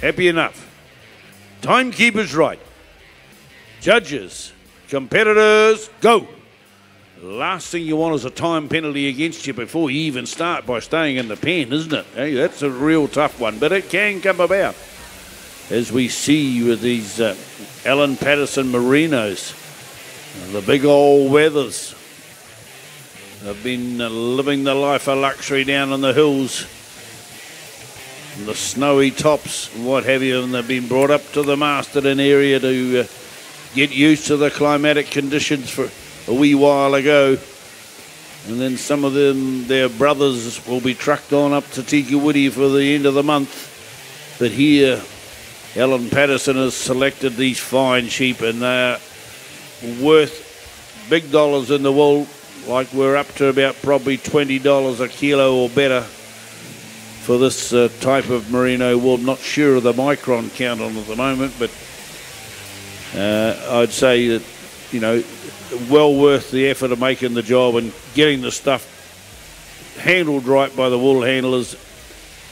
Happy enough. Timekeeper's right. Judges, competitors, go. Last thing you want is a time penalty against you before you even start by staying in the pen, isn't it? Hey, that's a real tough one, but it can come about. As we see with these Alan Patterson Merinos, the big old weathers have been living the life of luxury down in the hills, the snowy tops, what have you, and they've been brought up to the Masterton area to get used to the climatic conditions for a wee while ago. And then some of them, their brothers, will be trucked on up to Tikawiti for the end of the month. But here, Alan Patterson has selected these fine sheep, and they're worth big dollars in the wool. Like we're up to about probably $20 a kilo or better for this type of merino wool. Not sure of the micron count on at the moment, but I'd say that, you know, well worth the effort of making the job and getting the stuff handled right by the wool handlers.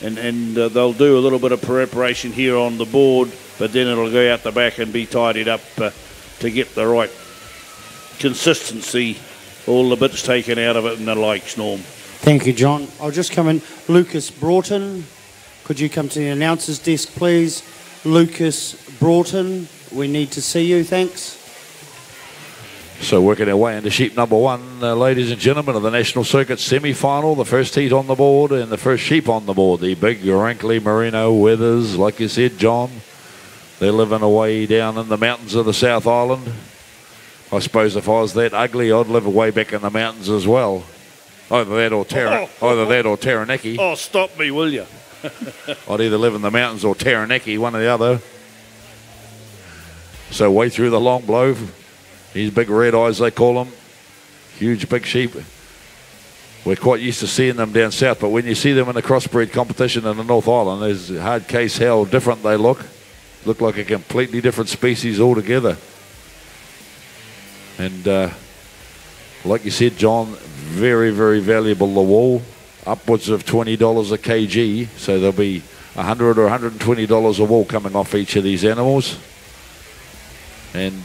And they'll do a little bit of preparation here on the board, but then it'll go out the back and be tidied up to get the right consistency, all the bits taken out of it and the likes, Norm. Thank you, John. I'll just come in. Lucas Broughton, could you come to the announcer's desk, please? Lucas Broughton, we need to see you, thanks. So working our way into sheep number one, ladies and gentlemen, of the National Circuit semi-final. The first heat on the board and the first sheep on the board. The big wrinkly merino weathers, like you said, John. They're living away down in the mountains of the South Island. I suppose if I was that ugly, I'd live away back in the mountains as well. Either that or Taranaki. Oh, stop me, will you? I'd either live in the mountains or Taranaki, one or the other. So way through the long blow. These big red eyes, they call them. Huge big sheep. We're quite used to seeing them down south, but when you see them in a crossbreed competition in the North Island, there's a hard case how different they look. Look like a completely different species altogether. And like you said, John, very, very valuable, the wool. Upwards of $20 a kg. So there'll be $100 or $120 of wool coming off each of these animals. And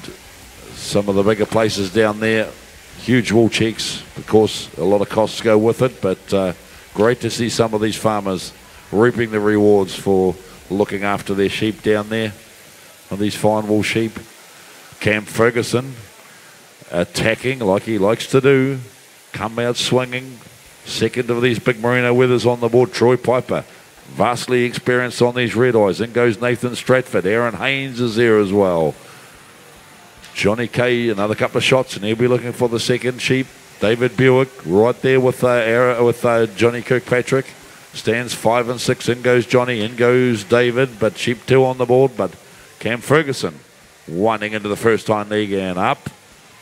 some of the bigger places down there, huge wool checks. Of course, a lot of costs go with it, but great to see some of these farmers reaping the rewards for looking after their sheep down there on these fine wool sheep. Cam Ferguson attacking like he likes to do, come out swinging. Second of these big merino weathers on the board, Troy Piper, vastly experienced on these red eyes. Then goes Nathan Stratford. Aaron Haynes is there as well. Johnny Kay, another couple of shots, and he'll be looking for the second sheep. David Buick right there with Johnny Kirkpatrick. Stands 5 and 6. In goes Johnny, in goes David, but sheep 2 on the board. But Cam Ferguson winding into the first time league and up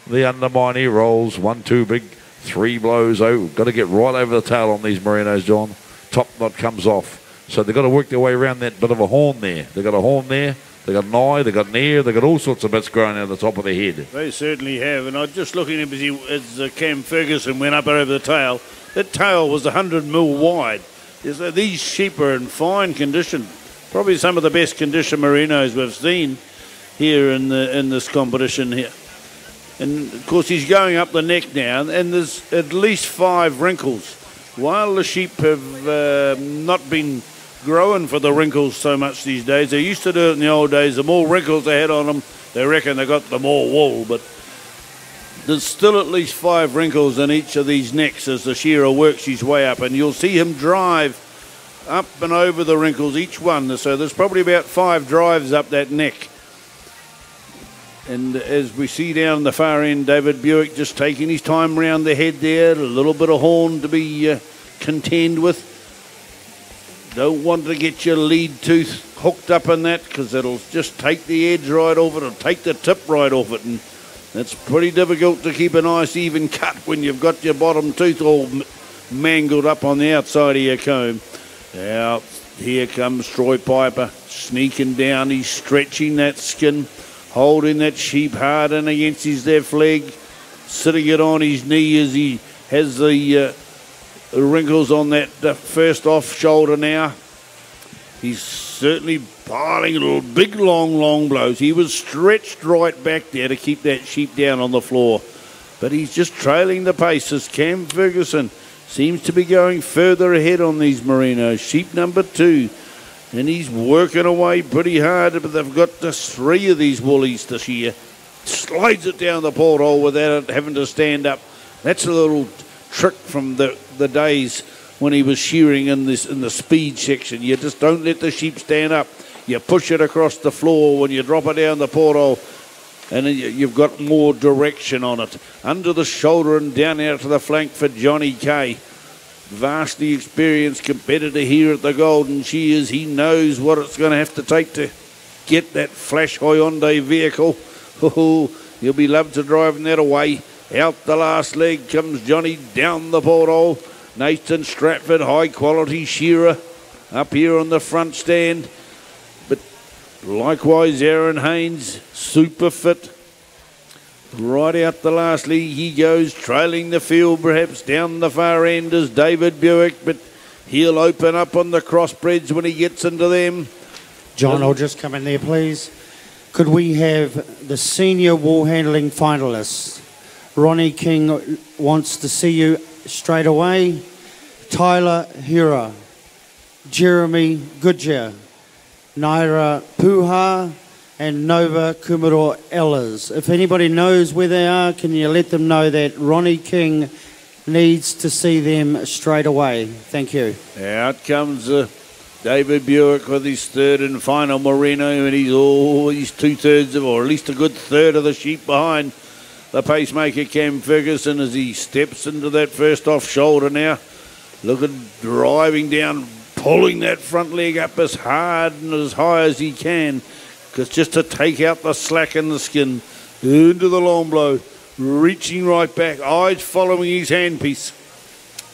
the undermine. He rolls 1, 2, big 3 blows. Oh, got to get right over the tail on these merinos, John. Top knot comes off. So they've got to work their way around that bit of a horn there. They've got a horn there. They've got an eye, they've got an ear, they've got all sorts of bits growing out of the top of their head. They certainly have. And I'm just looking at as Cam Ferguson went up over the tail. That tail was 100 mil wide. These sheep are in fine condition. Probably some of the best condition merinos we've seen here in this competition here. And of course he's going up the neck now, and there's at least 5 wrinkles. While the sheep have not been growing for the wrinkles so much these days. They used to do it in the old days. The more wrinkles they had on them, they reckon they got the more wool. But there's still at least 5 wrinkles in each of these necks as the shearer works his way up. And you'll see him drive up and over the wrinkles, each one. So there's probably about 5 drives up that neck. And as we see down the far end, David Buick just taking his time around the head there. A little bit of horn to be contend with. Don't want to get your lead tooth hooked up in that, because it'll just take the edge right off it, it'll take the tip right off it, and it's pretty difficult to keep a nice even cut when you've got your bottom tooth all mangled up on the outside of your comb. Now, here comes Troy Piper, sneaking down. He's stretching that skin, holding that sheep hard in against his left leg, sitting it on his knee as he has the wrinkles on that first off shoulder now. He's certainly piling little big long blows. He was stretched right back there to keep that sheep down on the floor. But he's just trailing the pace as Cam Ferguson seems to be going further ahead on these merinos. Sheep number 2. And he's working away pretty hard, but they've got just 3 of these woolies this year. Slides it down the porthole without it having to stand up. That's a little trick from the days when he was shearing in the speed section. You just don't let the sheep stand up. You push it across the floor when you drop it down the porthole, and then you've got more direction on it. Under the shoulder and down out to the flank for Johnny Kay. Vastly experienced competitor here at the Golden Shears. He knows what it's going to have to take to get that flash Hyundai vehicle. Oh, he'll be loved to driving that away. Out the last leg comes Johnny down the porthole. Nathan Stratford, high quality shearer, up here on the front stand. But likewise Aaron Haynes, super fit. Right out the last league he goes, trailing the field perhaps down the far end as David Buick, but he'll open up on the crossbreds when he gets into them. John, I'll just come in there, please. Could we have the senior Woolhandling finalists? Ronnie King wants to see you straight away. Tyler Hira, Jeremy Goodyear, Naira Puha, and Nova Kumaro Ellis. If anybody knows where they are, can you let them know that Ronnie King needs to see them straight away? Thank you. Out comes David Buick with his third and final merino, and he's 2/3 of, or at least a good third of the sheep behind the pacemaker Cam Ferguson as he steps into that first off shoulder now. Look at driving down, pulling that front leg up as hard and as high as he can, because just to take out the slack in the skin. Into the long blow, reaching right back, eyes following his handpiece.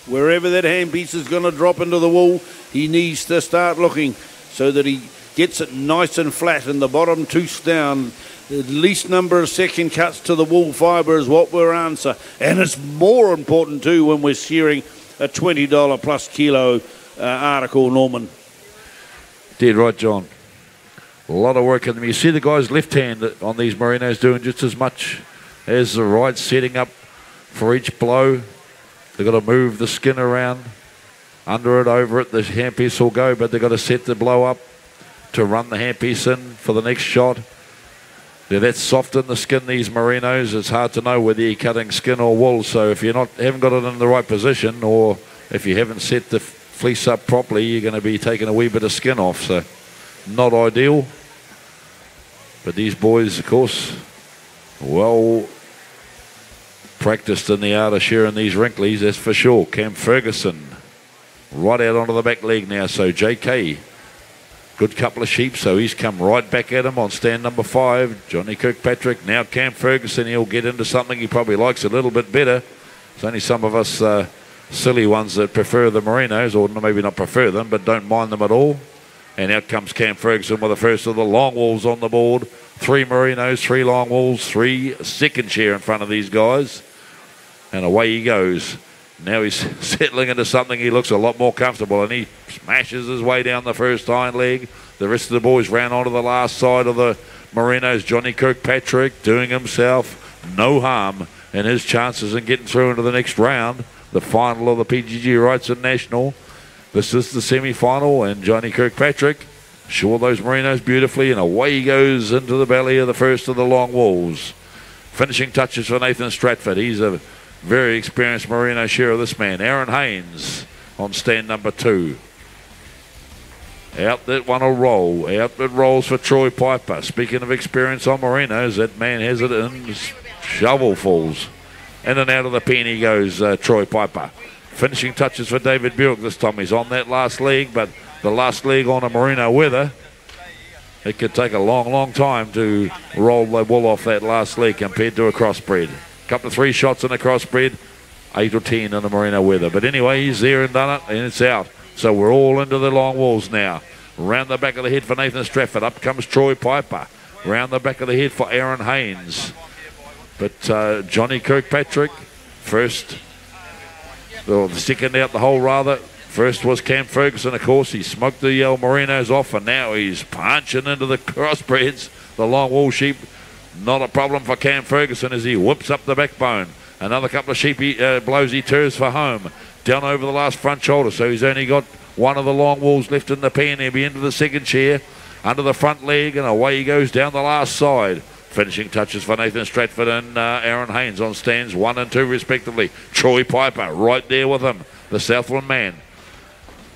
Wherever that handpiece is going to drop into the wool, he needs to start looking so that he gets it nice and flat and the bottom tooth down. The least number of second cuts to the wool fibre is what we're answer. And it's more important too when we're shearing a $20 plus kilo article, Norman. Dead right, John. A lot of work in them. You see the guy's left hand on these merinos doing just as much as the right, setting up for each blow. They've got to move the skin around. Under it, over it, the handpiece will go, but they've got to set the blow up to run the handpiece in for the next shot. They're that soft in the skin, these merinos, it's hard to know whether you're cutting skin or wool. So if you haven't got it in the right position, or if you haven't set the fleece up properly, you're going to be taking a wee bit of skin off. So not ideal. But these boys, of course, well practiced in the art of shearing these wrinklies, that's for sure. Cam Ferguson right out onto the back leg now. So JK, good couple of sheep, so he's come right back at him on stand number 5. Johnny Kirkpatrick, now Cam Ferguson, he'll get into something he probably likes a little bit better. There's only some of us silly ones that prefer the merinos, or maybe not prefer them, but don't mind them at all. And out comes Cam Ferguson with the first of the long wools on the board. 3 merinos, 3 long wools, 3 second share in front of these guys. And away he goes. Now he's settling into something he looks a lot more comfortable, and he smashes his way down the first hind leg. The rest of the boys ran onto the last side of the merinos. Johnny Kirkpatrick doing himself no harm in his chances in getting through into the next round, the final of the PGG Wrightson National. This is the semi-final, and Johnny Kirkpatrick shore those merinos beautifully, and away he goes into the belly of the first of the long walls. Finishing touches for Nathan Stratford. He's a very experienced merino shearer, this man. Aaron Haynes on stand number 2. Out that one will roll. Out it rolls for Troy Piper. Speaking of experience on merinos, that man has it in shovelfuls. In and out of the pen he goes, Troy Piper. Finishing touches for David Buick this time. He's on that last leg, but the last leg on a merino weather, it could take a long time to roll the wool off that last leg compared to a crossbred. Couple of 3 shots in a crossbred, 8 or 10 in a merino weather. But anyway, he's there and done it, and it's out. So we're all into the long walls now. Round the back of the head for Nathan Stratford. Up comes Troy Piper. Round the back of the head for Aaron Haynes. But Johnny Kirkpatrick, first, or the second out the hole rather, First was Cam Ferguson, of course. He smoked the Merinos off, and now he's punching into the crossbreds. The long wool sheep, not a problem for Cam Ferguson as he whips up the backbone. Another couple of sheep blows he turns for home. Down over the last front shoulder, so he's only got one of the long wools left in the pen. He'll be into the second chair, under the front leg, and away he goes down the last side. Finishing touches for Nathan Stratford and Aaron Haynes on stands 1 and 2 respectively. Troy Piper right there with him, the Southland man.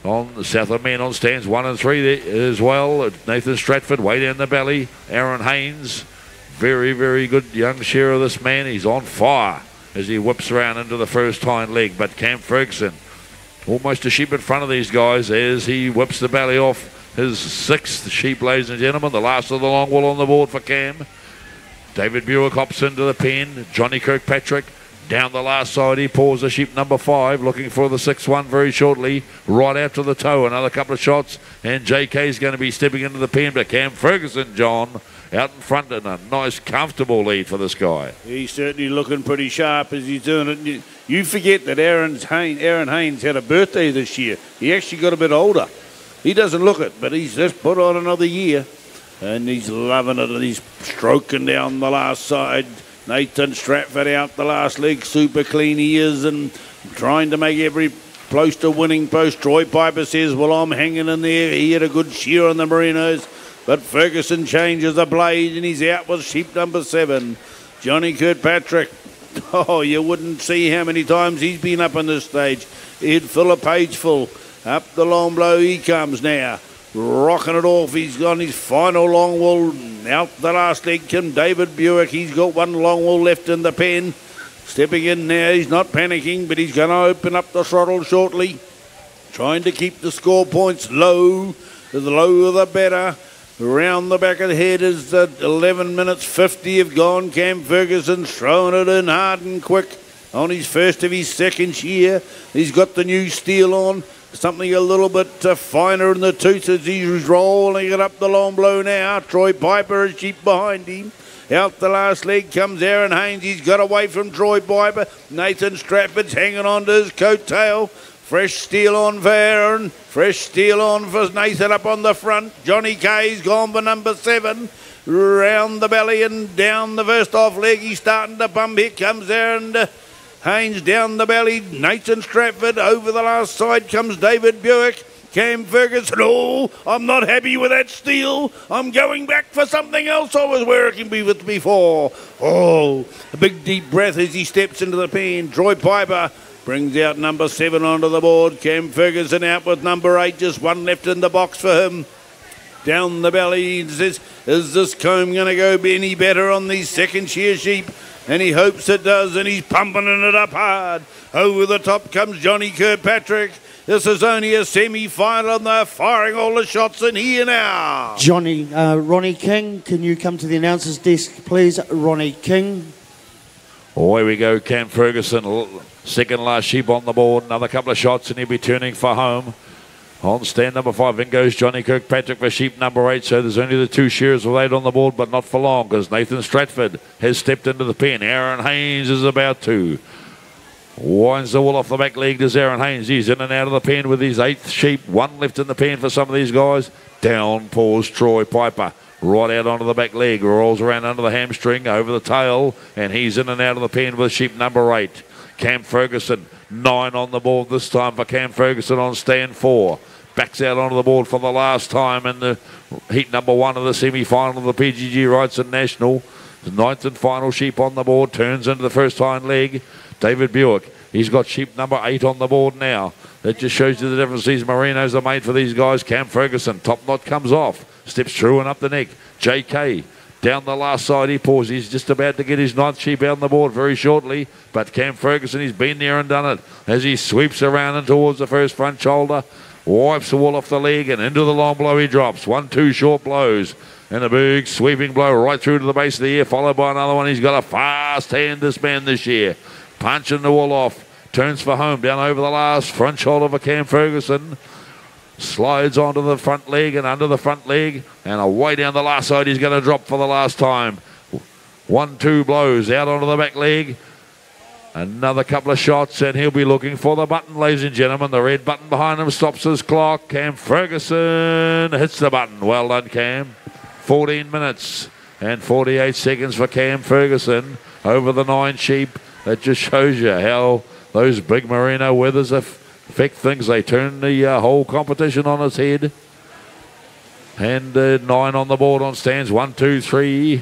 On the Southland man on stands 1 and 3 there as well. Nathan Stratford way down the belly. Aaron Haynes, very, very good young shearer, this man. He's on fire as he whips around into the first hind leg. But Cam Ferguson, almost a sheep in front of these guys as he whips the belly off his 6th sheep, ladies and gentlemen. The last of the long wool on the board for Cam. David Buick hops into the pen. Johnny Kirkpatrick down the last side. He paws the sheep number 5, looking for the 6th one very shortly. Right out to the toe. Another couple of shots, and JK is going to be stepping into the pen. But Cam Ferguson, John, out in front, and a nice, comfortable lead for this guy. He's certainly looking pretty sharp as he's doing it. You forget that Aaron Haynes had a birthday this year. He actually got a bit older. He doesn't look it, but he's just put on another year. And he's loving it, and he's stroking down the last side. Nathan Stratford out the last leg, super clean he is, and trying to make every close to winning post. Troy Piper says, well, I'm hanging in there. He had a good shear on the Merinos, but Ferguson changes the blade, and he's out with sheep number 7. Johnny Kirkpatrick, oh, you wouldn't see how many times he's been up on this stage. He'd fill a page full. Up the long blow he comes now. Rocking it off, he's on his final long wool. Out the last leg came David Buick. He's got one long wool left in the pen. Stepping in now, he's not panicking, but he's going to open up the throttle shortly. Trying to keep the score points low. The lower the better. Around the back of the head is the 11 minutes 50 have gone. Cam Ferguson's throwing it in hard and quick on his first of his second shear. He's got the new steel on. Something a little bit finer in the tooth as he's rolling it up the long blow now. Troy Piper is sheep behind him. Out the last leg comes Aaron Haynes. He's got away from Troy Piper. Nathan Stratford's hanging on to his coattail. Fresh steel on for Aaron. Fresh steel on for Nathan up on the front. Johnny Kay's gone for number 7. Round the belly and down the first off leg. He's starting to bump. Here comes Aaron Haynes down the belly. Nathan Stratford over the last side comes David Buick. Cam Ferguson, oh, I'm not happy with that steel. I'm going back for something else I was working with before. Oh, a big deep breath as he steps into the pen. Troy Piper brings out number 7 onto the board. Cam Ferguson out with number 8. Just one left in the box for him. Down the belly, is this comb going to go any better on these second shear sheep? And he hopes it does, and he's pumping it up hard. Over the top comes Johnny Kirkpatrick. This is only a semi-final, and they're firing all the shots in here now. Johnny, Ronnie King, can you come to the announcer's desk, please? Ronnie King. Away we go, Cam Ferguson, second last sheep on the board. Another couple of shots, and he'll be turning for home. On stand number 5, in goes Johnny Kirkpatrick for sheep number 8. So there's only the 2 shears with 8 on the board, but not for long, because Nathan Stratford has stepped into the pen. Aaron Haynes is about to. Winds the wool off the back leg. Does Aaron Haynes. He's in and out of the pen with his 8th sheep. 1 left in the pen for some of these guys. Down paws Troy Piper. Right out onto the back leg. Rolls around under the hamstring, over the tail, and he's in and out of the pen with sheep number 8. Cam Ferguson, 9 on the board this time for Cam Ferguson on stand 4. Backs out onto the board for the last time in the heat number 1 of the semi-final of the PGG Wrightson National. The 9th and final sheep on the board. Turns into the first hind leg. David Buick, he's got sheep number 8 on the board now. That just shows you the difference these Merinos are made for these guys. Cam Ferguson, top knot comes off. Steps through and up the neck. JK, down the last side he paws. He's just about to get his 9th sheep out on the board very shortly. But Cam Ferguson, he's been there and done it as he sweeps around and towards the first front shoulder. Wipes the wool off the leg and into the long blow he drops. 1, 2 short blows. And a big sweeping blow right through to the base of the ear, followed by another one. He's got a fast hand, this man, this year. Punching the wool off. Turns for home down over the last front shoulder for Cam Ferguson. Slides onto the front leg and under the front leg. And away down the last side he's going to drop for the last time. 1, 2 blows out onto the back leg. Another couple of shots, and he'll be looking for the button, ladies and gentlemen. The red button behind him stops his clock. Cam Ferguson hits the button. Well done, Cam. 14 minutes and 48 seconds for Cam Ferguson over the 9 sheep. That just shows you how those big merino weathers affect things. They turn the whole competition on its head. And 9 on the board on stands 1, 2, 3,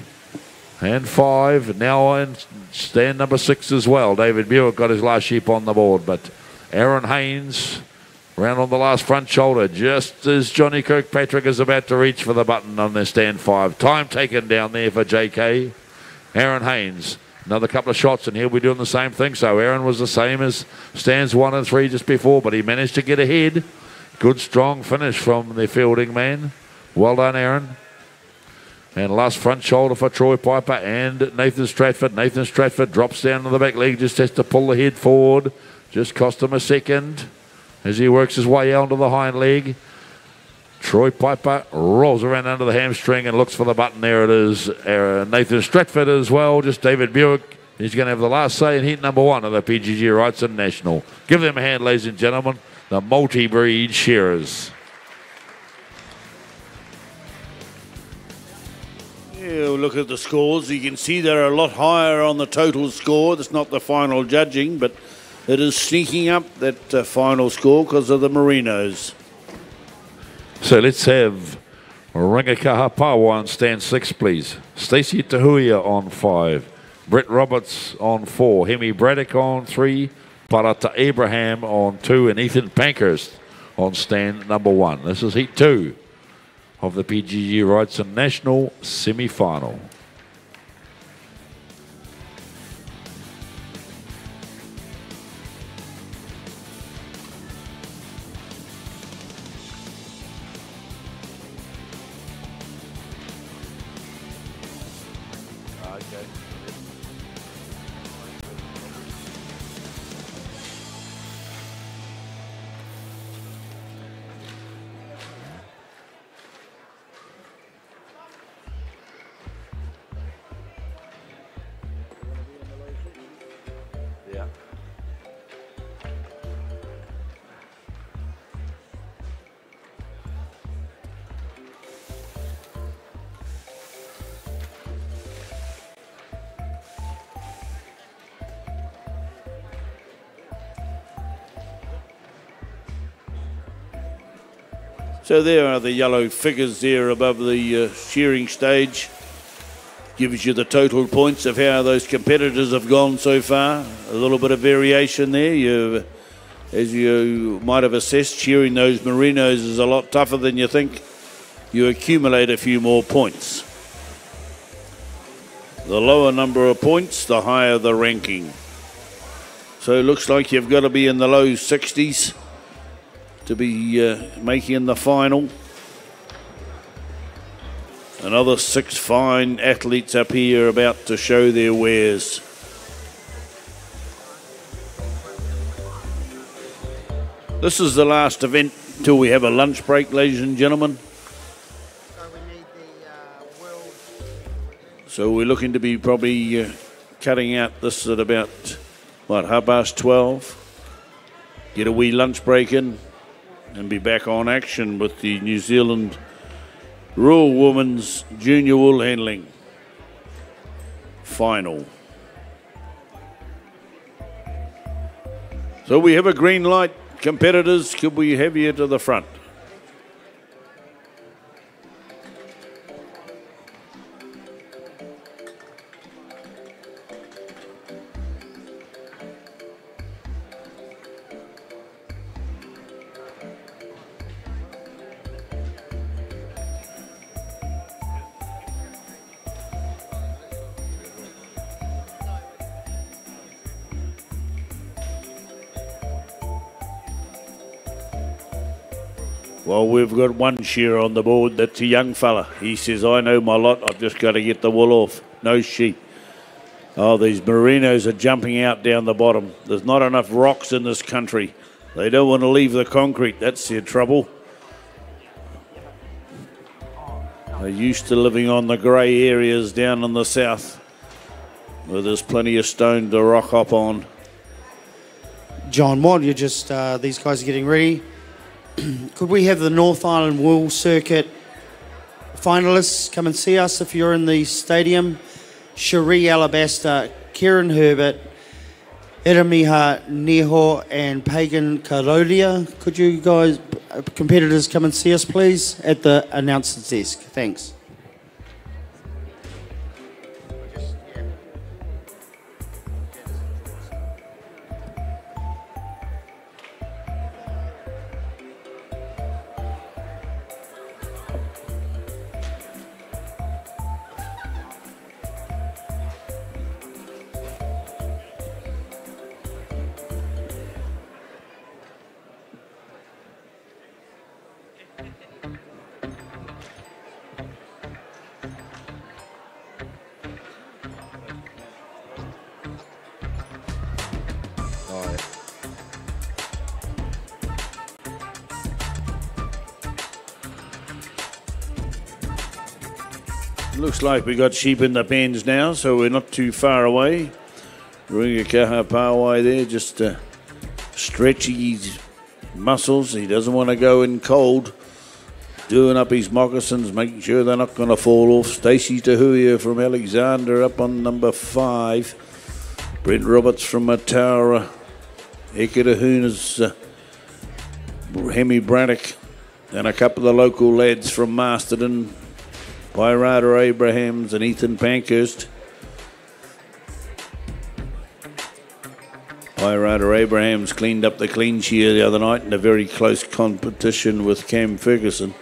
and 5. Now on stand number 6 as well. David Buick got his last sheep on the board, but Aaron Haynes round on the last front shoulder just as Johnny Kirkpatrick is about to reach for the button on their stand 5. Time taken down there for JK. Aaron Haynes, another couple of shots, and he'll be doing the same thing. So Aaron was the same as stands 1 and 3 just before, but he managed to get ahead. Good strong finish from the fielding man. Well done, Aaron. And last front shoulder for Troy Piper and Nathan Stratford. Nathan Stratford drops down to the back leg, just has to pull the head forward. Just cost him a second as he works his way onto the hind leg. Troy Piper rolls around under the hamstring and looks for the button. There it is. Nathan Stratford as well, just David Buick. He's going to have the last say in heat number 1 of the PGG Wrightson National. Give them a hand, ladies and gentlemen, the multi-breed shearers. Yeah, look at the scores. You can see they're a lot higher on the total score. That's not the final judging, but it is sneaking up that final score because of the merinos. So let's have Rangakahapawa on stand 6, please. Stacey Tahuia on 5. Brett Roberts on 4. Hemi Braddock on 3. Parata Abraham on 2. And Ethan Pankhurst on stand number 1. This is heat 2 of the PGG Wrightson National semi-final. So there are the yellow figures there above the shearing stage. Gives you the total points of how those competitors have gone so far. A little bit of variation there. As you might have assessed, shearing those merinos is a lot tougher than you think. You accumulate a few more points. The lower number of points, the higher the ranking. So it looks like you've got to be in the low 60s to be making the final. Another 6 fine athletes up here about to show their wares. This is the last event till we have a lunch break, ladies and gentlemen. So we're looking to be probably cutting out this at about, what, 12:30. Get a wee lunch break in and be back on action with the New Zealand Rural Women's Junior Woolhandling final. So we have a green light. Competitors, could we have you to the front? Well, we've got one shearer on the board. That's a young fella. He says, I know my lot. I've just got to get the wool off. No sheep. Oh, these merinos are jumping out down the bottom. There's not enough rocks in this country. They don't want to leave the concrete. That's their trouble. They're used to living on the grey areas down in the south where there's plenty of stone to rock up on. John, while you're just, these guys are getting ready, could we have the North Island Wool Circuit finalists come and see us if you're in the stadium? Cherie Alabaster, Kieran Herbert, Iramiha Neho, and Pagan Karolia. Could you guys, competitors, come and see us, please, at the announcer's desk? Thanks. Looks like we got sheep in the pens now, so we're not too far away. Ringakaha Pawai there, just stretching his muscles. He doesn't want to go in cold. Doing up his moccasins, making sure they're not going to fall off. Stacey Tahuya from Alexander up on number 5. Brent Roberts from Mataura. Ekerahuna's Hemi Braddock. And a couple of local lads from Masterton. Wairarapa Abrahams and Ethan Pankhurst. Wairarapa Abrahams cleaned up the clean shear the other night in a very close competition with Cam Ferguson.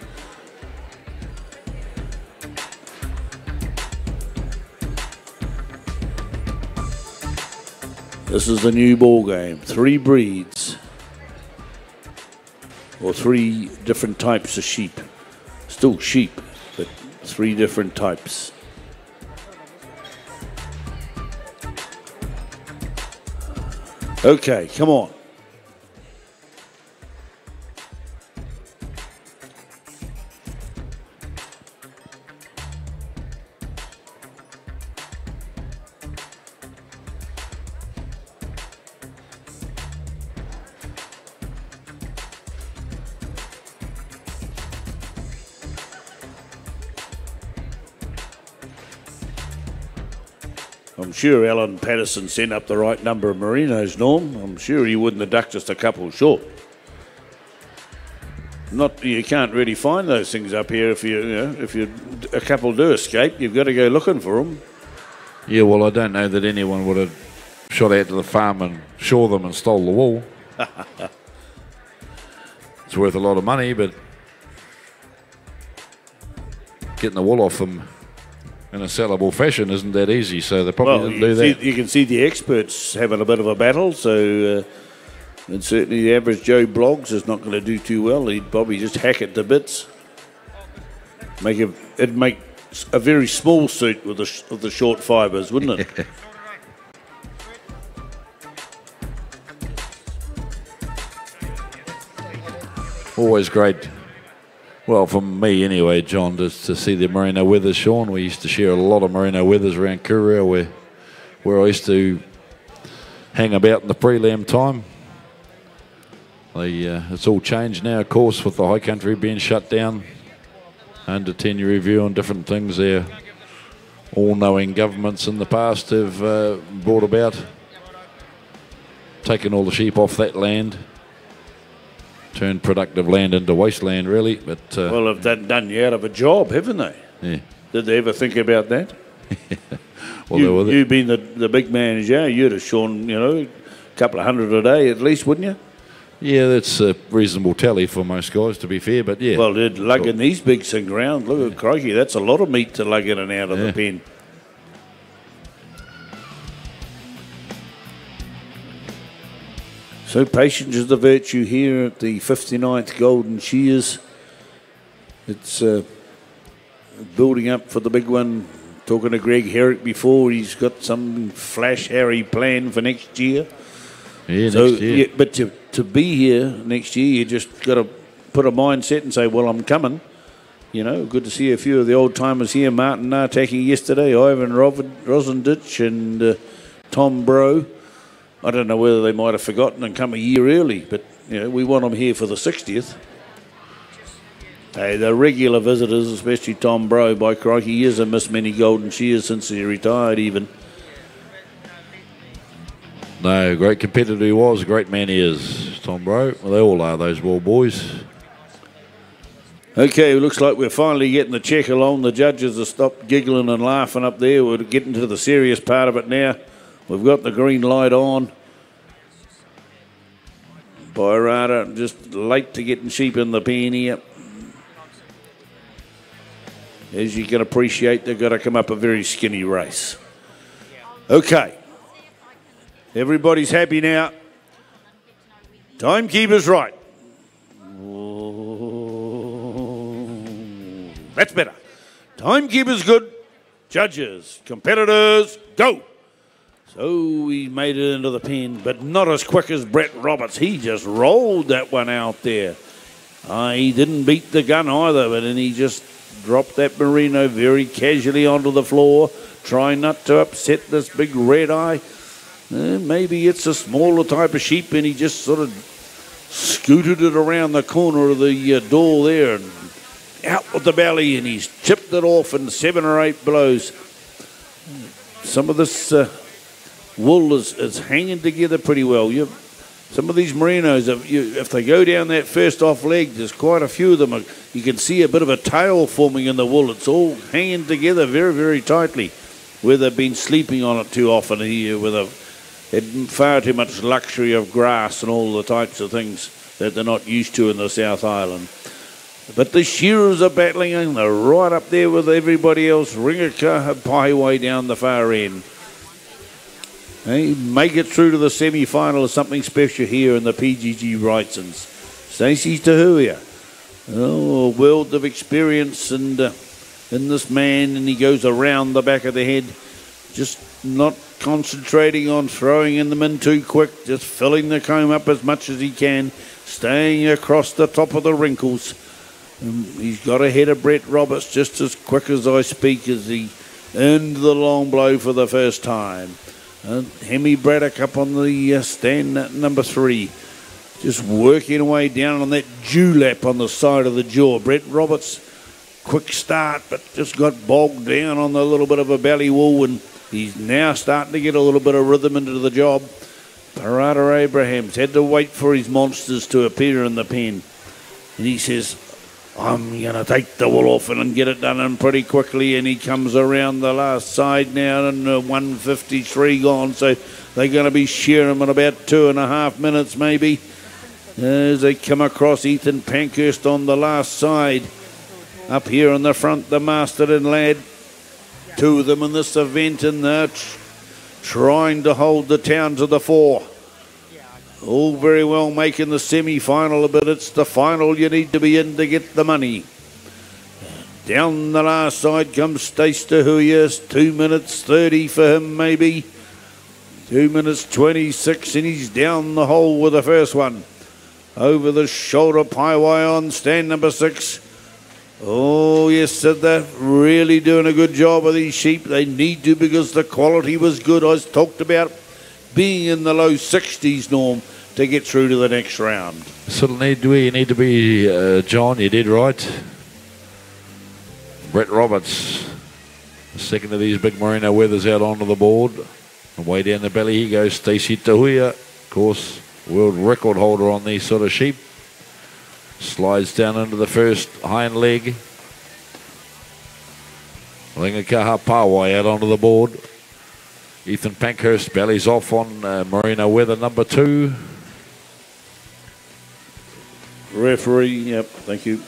This is the new ball game. 3 breeds. Or 3 different types of sheep. Still sheep, but 3 different types. Okay, come on. I'm sure Alan Patterson sent up the right number of merinos, Norm. I'm sure he wouldn't have ducked just a couple short. You can't really find those things up here. If a couple do escape, you've got to go looking for them. Yeah, well, I don't know that anyone would have shot out to the farm and shore them and stole the wool. It's worth a lot of money, but getting the wool off them in a sellable fashion isn't that easy, so they probably didn't do that. You can see the experts having a bit of a battle, so and certainly the average Joe Bloggs is not going to do too well. He'd probably just hack it to bits. It'd make a very small suit with the short fibres, wouldn't it? Always great. Well, for me anyway, John, just to see the merino withers, Sean. We used to share a lot of merino withers around Kuria where I used to hang about in the prelim time. It's all changed now, of course, with the high country being shut down. Under tenure review and different things there. All-knowing governments in the past have brought about taking all the sheep off that land. Turned productive land into wasteland, really. But well, they've done you out of a job, haven't they? Yeah. Did they ever think about that? Well, you being the big manager, you'd have shorn, a couple of hundred a day at least, wouldn't you? Yeah, that's a reasonable tally for most guys, to be fair. But yeah. Well, they're lugging these big things around. Look at crikey, that's a lot of meat to lug in and out of the pen. So patience is the virtue here at the 59th Golden Shears. It's building up for the big one. Talking to Greg Herrick before, he's got some flash Harry plan for next year. Yeah, next year. Yeah, but to be here next year, you just got to put a mindset and say, well, I'm coming. Good to see a few of the old timers here. Martin Nartaki yesterday, Ivan Rosendich and Tom Bro. I don't know whether they might have forgotten and come a year early, but you know, we want them here for the 60th. Hey, the regular visitors, especially Tom Bro, by crikey, he hasn't missed many Golden Shears since he retired even. No, great competitor he was, great man he is, Tom Bro. Well, they all are, those Wall boys. Okay, it looks like we're finally getting the check along. The judges have stopped giggling and laughing up there. We're getting to the serious part of it now. We've got the green light on. Wairarapa just late to getting sheep in the pen here. As you can appreciate, they've got to come up a very skinny race. Okay. Everybody's happy now. Timekeeper's right. That's better. Timekeeper's good. Judges, competitors, go. So he made it into the pen, but not as quick as Brett Roberts. He just rolled that one out there. He didn't beat the gun either, but then he just dropped that merino very casually onto the floor, trying not to upset this big red eye. Maybe it's a smaller type of sheep, and he just sort of scooted it around the corner of the door there and out with the belly, and he's chipped it off in 7 or 8 blows. Some of this wool is hanging together pretty well. Some of these merinos, if they go down that first off leg, there's quite a few of them. You can see a bit of a tail forming in the wool. It's all hanging together very, very tightly, where they've been sleeping on it too often here with far too much luxury of grass and all the types of things that they're not used to in the South Island. But the shearers are battling, and they're right up there with everybody else. Ringaka Highway down the far end. They make it through to the semi-final is something special here in the PGG Wrightsons. Stacey Tahuya, a world of experience and in this man, and he goes around the back of the head, just not concentrating on throwing them in too quick, just filling the comb up as much as he can, staying across the top of the wrinkles. He's got ahead of Brett Roberts just as quick as I speak as he earned the long blow for the first time. Hemi Braddock up on the stand at number 3, just working away down on that dewlap on the side of the jaw. Brett Roberts, quick start, but just got bogged down on the little bit of a belly wool, and he's now starting to get a little bit of rhythm into the job. Parada Abrahams had to wait for his monsters to appear in the pen, and he says, I'm going to take the wool off and get it done in pretty quickly, and he comes around the last side now, and 1:53 gone, so they're going to be shearing in about 2.5 minutes maybe, as they come across Ethan Pankhurst on the last side. Up here in the front, the Masterton lad, 2 of them in this event, and they're trying to hold the town to the 4. All very well making the semi-final, but it's the final you need to be in to get the money. Down the last side comes Stace Tahuya, 2 minutes 30 for him maybe. 2 minutes 26, and he's down the hole with the first one. Over the shoulder, Highway on stand number 6. Oh yes, they're really doing a good job of these sheep. They need to, because the quality was good. I talked about being in the low 60s, Norm, to get through to the next round. Sort of need to be, John, you did right. Brett Roberts, the second of these big merino weathers out onto the board. And way down the belly he goes, Stacey Tahuya, of course, world record holder on these sort of sheep. Slides down into the first hind leg. Lingakaha Pawai out onto the board. Ethan Pankhurst bellies off on merino weather number 2. Referee, yep, thank you.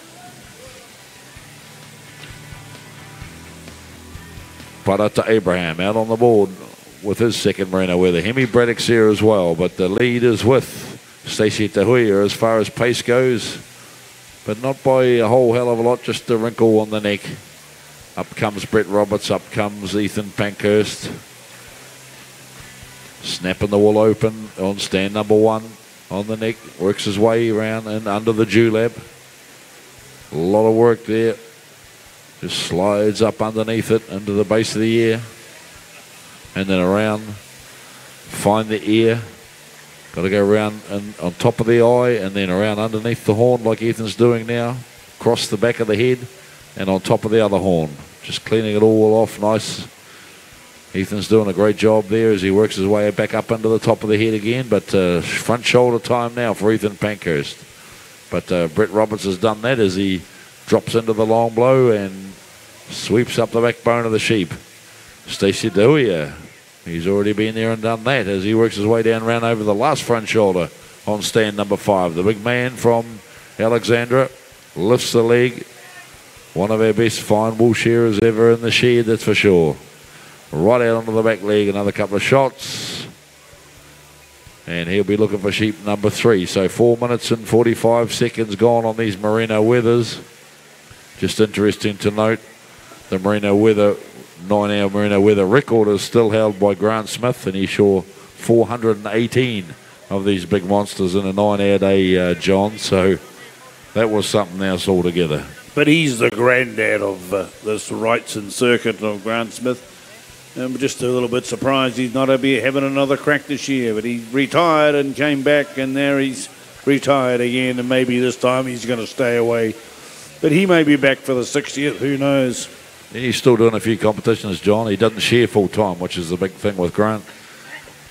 Parata Abraham out on the board with his second merino weather. Hemi Braddock's here as well, but the lead is with Stacey Tahuya as far as pace goes, but not by a whole hell of a lot, just a wrinkle on the neck. Up comes Brett Roberts, up comes Ethan Pankhurst. Snapping the wool open on stand number 1 on the neck. Works his way around and under the dewlap. A lot of work there. Just slides up underneath it into the base of the ear. And then around. Find the ear. Got to go around and on top of the eye and then around underneath the horn like Ethan's doing now. Cross the back of the head and on top of the other horn. Just cleaning it all off nice. Ethan's doing a great job there as he works his way back up under the top of the head again. But front shoulder time now for Ethan Pankhurst. But Brett Roberts has done that as he drops into the long blow and sweeps up the backbone of the sheep. Stacey Dewey, he's already been there and done that as he works his way down round over the last front shoulder on stand number 5. The big man from Alexandra lifts the leg. One of our best fine wool shearers ever in the shed, that's for sure. Right out onto the back leg, another couple of shots. And he'll be looking for sheep number 3. So 4 minutes and 45 seconds gone on these merino weathers. Just interesting to note, the merino weather, 9-hour merino weather record is still held by Grant Smith, and he saw 418 of these big monsters in a 9-hour day, John. So that was something else altogether. But he's the granddad of this Wrightson circuit of Grant Smith. And we're just a little bit surprised he's not having another crack this year. But he retired and came back, and now he's retired again, and maybe this time he's going to stay away. But he may be back for the 60th, who knows. And he's still doing a few competitions, John. He doesn't share full time, which is the big thing with Grant.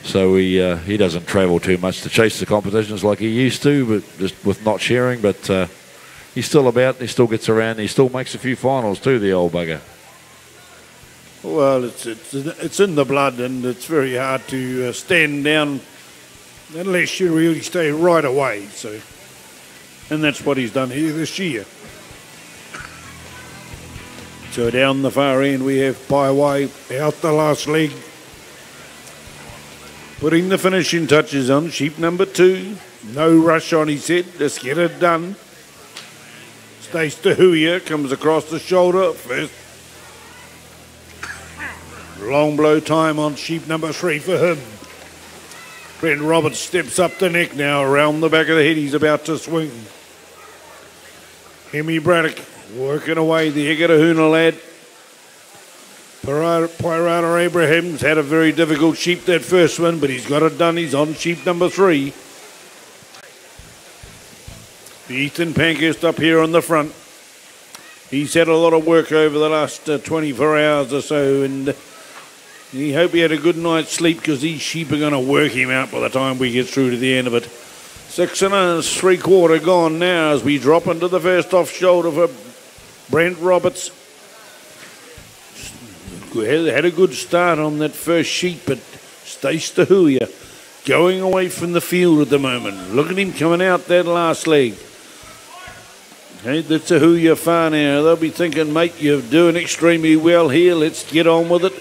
So he doesn't travel too much to chase the competitions like he used to, but just with not sharing. But he's still about, he still gets around, he still makes a few finals too, the old bugger. Well, it's in the blood, and it's very hard to stand down unless you really stay right away. So, and that's what he's done here this year. So down the far end we have Paiwai out the last leg, putting the finishing touches on sheep number 2. No rush on, he said. Just get it done. Stace Tahuya comes across the shoulder first. Long blow time on sheep number 3 for him. Brent Roberts steps up the neck now, around the back of the head. He's about to swing. Hemi Braddock working away, the Egerahuna lad. Wairarapa Abraham's had a very difficult sheep that first one, but he's got it done. He's on sheep number 3. Ethan Pankhurst up here on the front. He's had a lot of work over the last 24 hours or so, and he hope he had a good night's sleep, because these sheep are going to work him out by the time we get through to the end of it. 6 3/4 gone now as we drop into the first off shoulder for Brent Roberts. Had a good start on that first sheep, but Stace Tahuya going away from the field at the moment. Look at him coming out that last leg. Hey, the Tahuya far now. They'll be thinking, mate, you're doing extremely well here. Let's get on with it.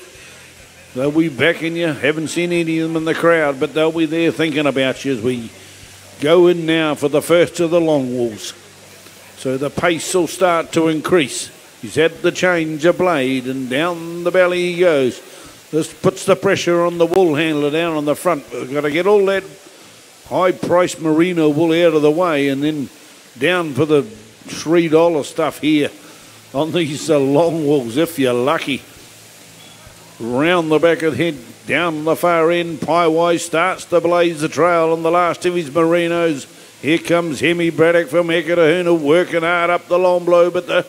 They'll be backing you. Haven't seen any of them in the crowd, but they'll be there thinking about you as we go in now for the first of the long wools. So the pace will start to increase. He's had the change of blade, and down the belly he goes. This puts the pressure on the wool handler down on the front. We've got to get all that high-priced merino wool out of the way, and then down for the $3 stuff here on these long wools, if you're lucky. Round the back of the head, down the far end, Paiwai starts to blaze the trail on the last of his merinos. Here comes Hemi Braddock from Egerahuna, working hard up the long blow, but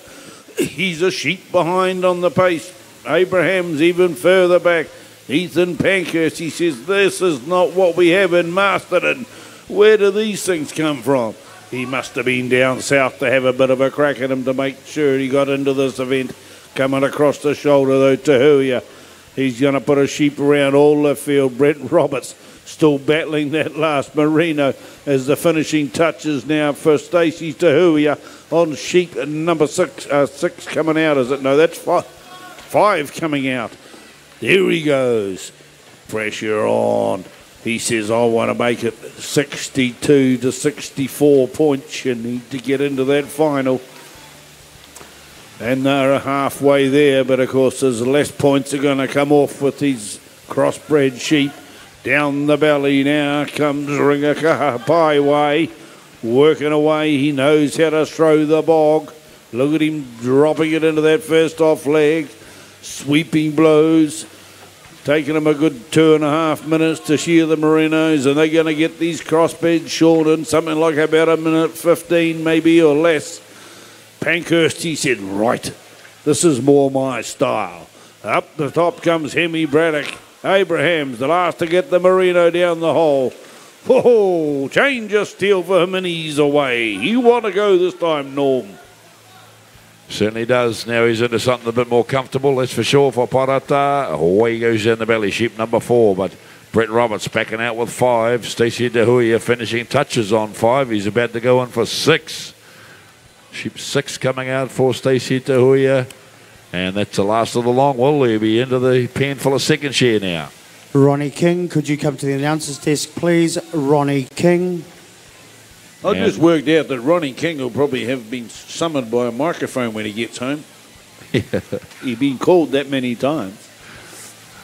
he's a sheep behind on the pace. Abraham's even further back. Ethan Pankhurst, he says, this is not what we have in Masterton. Where do these things come from? He must have been down south to have a bit of a crack at him to make sure he got into this event. Coming across the shoulder, though, Tahuya. He's going to put a sheep around all the field. Brent Roberts still battling that last merino as the finishing touches now for Stacey Tahuya on sheep number 6 coming out, is it? No, that's 5 coming out. There he goes. Pressure on. He says, I want to make it 62 to 64 points. You need to get into that final. And they're halfway there, but of course there's less points are going to come off with these crossbred sheep. Down the belly now comes Ringaka Paiwai, working away. He knows how to throw the bog. Look at him dropping it into that first off leg. Sweeping blows. Taking them a good 2.5 minutes to shear the merinos, and they're going to get these crossbeds shorn in something like about 1:15 maybe or less. Pankhurst, he said, right, this is more my style. Up the top comes Hemi Braddock. Abraham's the last to get the merino down the hole. Whoa, change of steel for him and he's away. You want to go this time, Norm? Certainly does. Now he's into something a bit more comfortable, that's for sure, for Parata. Away he goes down the belly, sheep number 4, but Brett Roberts backing out with 5. Stacey DeHuya finishing touches on 5. He's about to go in for 6. Sheep 6 coming out for Stacey DeHuya. And that's the last of the long wool. He'll be into the pen full of second share now. Ronnie King, could you come to the announcer's desk, please? Ronnie King. I just worked out that Ronnie King will probably have been summoned by a microphone when he gets home. He's been called that many times.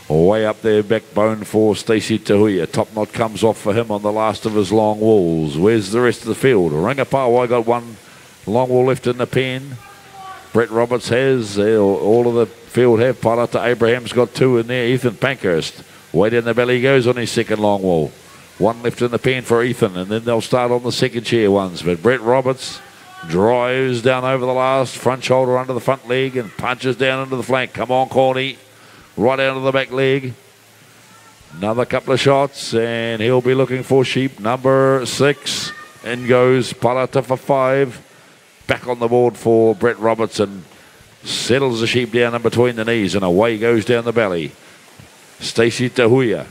Way up there, backbone for Stacey Tahuya. Top knot comes off for him on the last of his long wools. Where's the rest of the field? Rangapawai got one long wool left in the pen. Brett Roberts has. All of the field have. Parata Abraham's got 2 in there. Ethan Pankhurst. Way down the belly he goes on his second long wool. 1 left in the pen for Ethan, and then they'll start on the second chair ones. But Brett Roberts drives down over the last, front shoulder under the front leg, and punches down into the flank. Come on, Corny. Right out of the back leg. Another couple of shots, and he'll be looking for sheep number 6. In goes Parata for 5. Back on the board for Brett Robertson. Settles the sheep down in between the knees, and away goes down the belly. Stacey Tahuya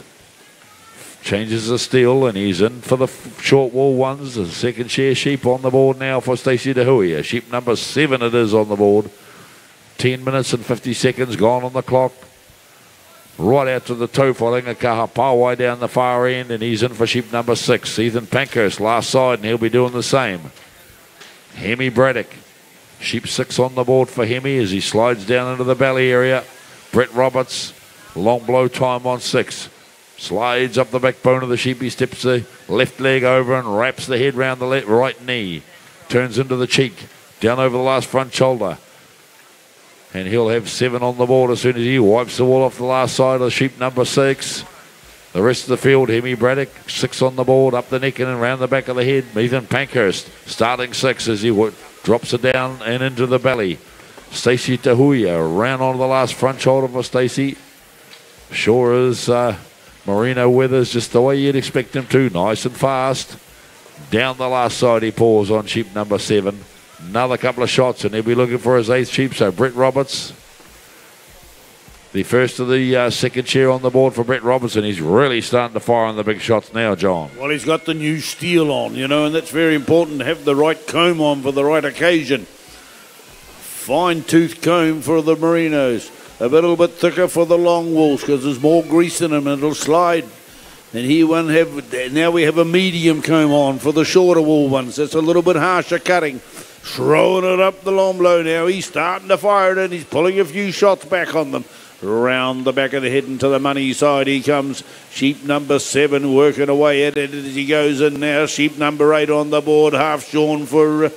changes the steel, and he's in for the short wool ones. The second share sheep on the board now for Stacey Tahuya. Sheep number 7 it is on the board. 10 minutes and 50 seconds gone on the clock. Right out to the toe for Ingakaha Pawai down the far end, and he's in for sheep number 6. Ethan Pankhurst last side, and he'll be doing the same. Hemi Braddock. Sheep 6 on the board for Hemi as he slides down into the belly area. Brett Roberts, long blow time on 6. Slides up the backbone of the sheep. He steps the left leg over and wraps the head round the right knee. Turns into the cheek. Down over the last front shoulder. And he'll have 7 on the board as soon as he wipes the wall off the last side of sheep number 6. The rest of the field, Hemi Braddock, 6 on the board, up the neck and around the back of the head. Ethan Pankhurst starting 6 as he drops it down and into the belly. Stacey Tahuya round on the last front shoulder for Stacey. Sure is merino weather's just the way you'd expect him to, nice and fast. Down the last side he pours on sheep number 7. Another couple of shots and he'll be looking for his 8th sheep. So Brett Roberts, the first of the second chair on the board for Brett Robertson. He's really starting to fire on the big shots now, John. Well, he's got the new steel on, you know, and that's very important to have the right comb on for the right occasion. Fine tooth comb for the merinos. A little bit thicker for the long wools because there's more grease in them and it'll slide. And now we have a medium comb on for the shorter wool ones. That's a little bit harsher cutting. Throwing it up the long blow now. He's starting to fire it and he's pulling a few shots back on them. Round the back of the head and to the money side he comes. Sheep number 7 working away at it as he goes in now. Sheep number 8 on the board, half shorn for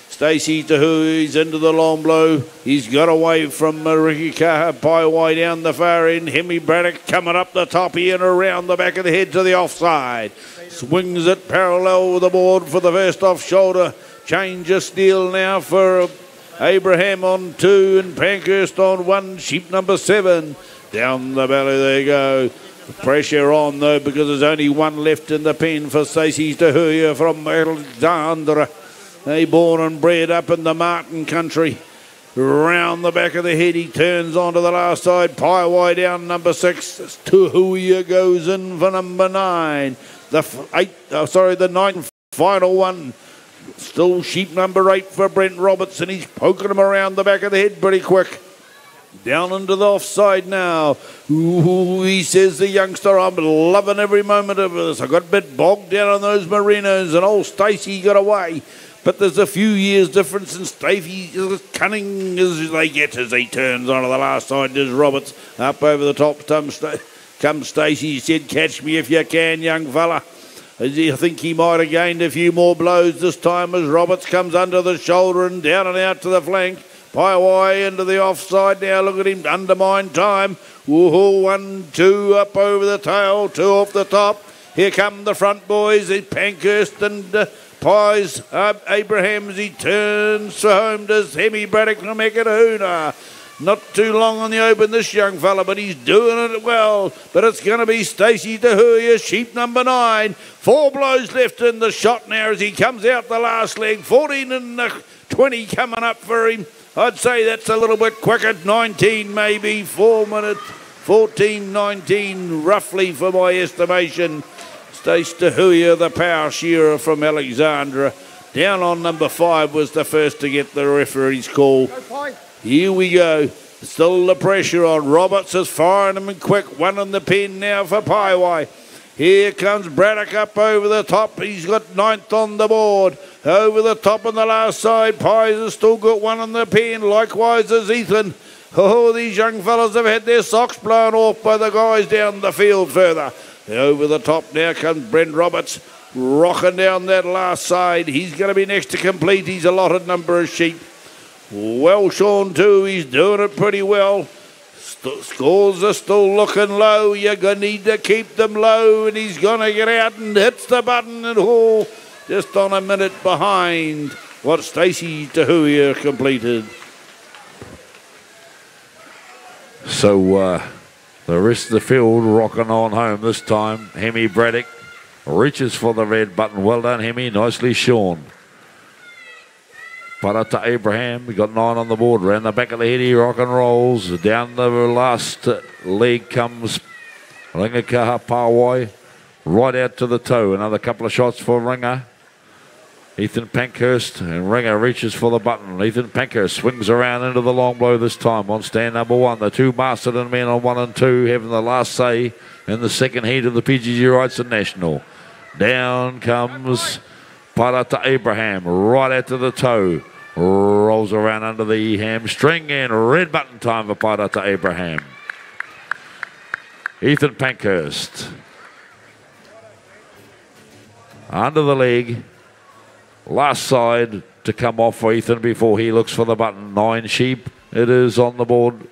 Stacey Tahu. He's into the long blow. He's got away from Ricky Kaha Paiwai down the far end. Hemi Braddock coming up the top here and around the back of the head to the offside. Swings it parallel with the board for the first off shoulder. Change of steel now for Abraham on 2 and Pankhurst on 1. Sheep number 7. Down the belly they go. Pressure on though because there's only 1 left in the pen for Stacey Tahuya from Alexandra. They born and bred up in the Martin country. Round the back of the head he turns onto the last side. Paiwai down number 6. Tahuya goes in for number 9. The 9th final one. Still sheep number 8 for Brent Robertson. He's poking him around the back of the head pretty quick. Down into the offside now. Ooh, he says, the youngster, I'm loving every moment of this. I got a bit bogged down on those merinos and old Stacey got away. But there's a few years difference in Stacey as cunning as they get as he turns onto the last side. There's Roberts up over the top. Comes Stacey. He said, catch me if you can, young fella. I think he might have gained a few more blows this time as Roberts comes under the shoulder and down and out to the flank. Paiwai into the offside now. Look at him undermine time. Woohoo, 1, 2 up over the tail, 2 off the top. Here come the front boys. It's Pankhurst and Pies. Abraham as he turns for home. Does Hemi Braddock from Ekatahuna. Not too long on the open, this young fella, but he's doing it well. But it's going to be Stacey DeHuya, sheep number 9. 4 blows left in the shot now as he comes out the last leg. 14 and 20 coming up for him. I'd say that's a little bit quicker. 19 maybe, 4 minutes. 14, 19 roughly for my estimation. Stacey DeHuya, the power shearer from Alexandra. Down on number 5 was the first to get the referee's call. Here we go. Still the pressure on. Roberts is firing him quick. 1 on the pin now for Paiwai. Here comes Braddock up over the top. He's got 9th on the board. Over the top on the last side. Pies has still got 1 on the pin. Likewise as Ethan. Oh, these young fellas have had their socks blown off by the guys down the field further. Over the top now comes Brent Roberts. Rocking down that last side. He's going to be next to complete his allotted number of sheep. Well shown too, he's doing it pretty well. Scores are still looking low. You're going to need to keep them low, and he's going to get out and hits the button and haul just on a minute behind what Stacey DeHuya completed. So the rest of the field rocking on home this time. Hemi Braddock reaches for the red button. Well done, Hemi. Nicely shorn. Parata Abraham, we got 9 on the board. Round the back of the head, he rock and rolls. Down the last leg comes Ringakaha Pawai. Right out to the toe. Another couple of shots for Ringer. Ethan Pankhurst, and Ringer reaches for the button. Ethan Pankhurst swings around into the long blow this time on stand number 1. The 2 Masterton men on 1 and 2 having the last say in the second heat of the PGG Wrightson National. Down comes Parata Abraham, right out to the toe. Rolls around under the hamstring, and red button time for Parata Abraham. Ethan Pankhurst. Under the leg. Last side to come off for Ethan before he looks for the button. 9 sheep. It is on the board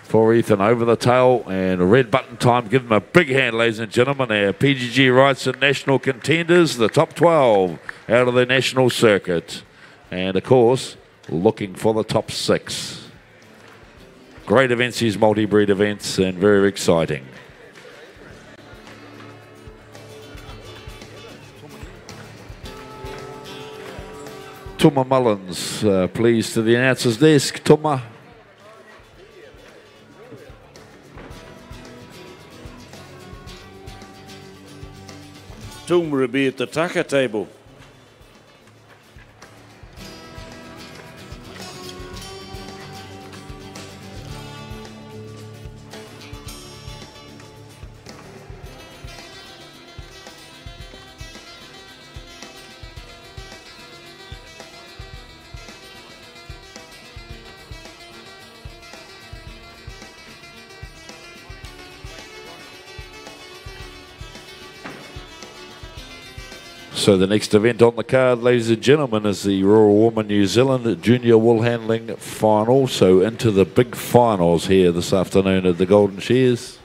for Ethan over the tail, and a red button time. Give them a big hand, ladies and gentlemen. Our PGG Wrightson national contenders, the top 12 out of the national circuit, and of course looking for the top 6. Great events, these multi-breed events, and very exciting. Tuma Mullins, please, to the announcer's desk. Tuma. Tuma will be at the tucker table. So the next event on the card, ladies and gentlemen, is the Royal Woman New Zealand Junior Woolhandling Final. So into the big finals here this afternoon at the Golden Shears.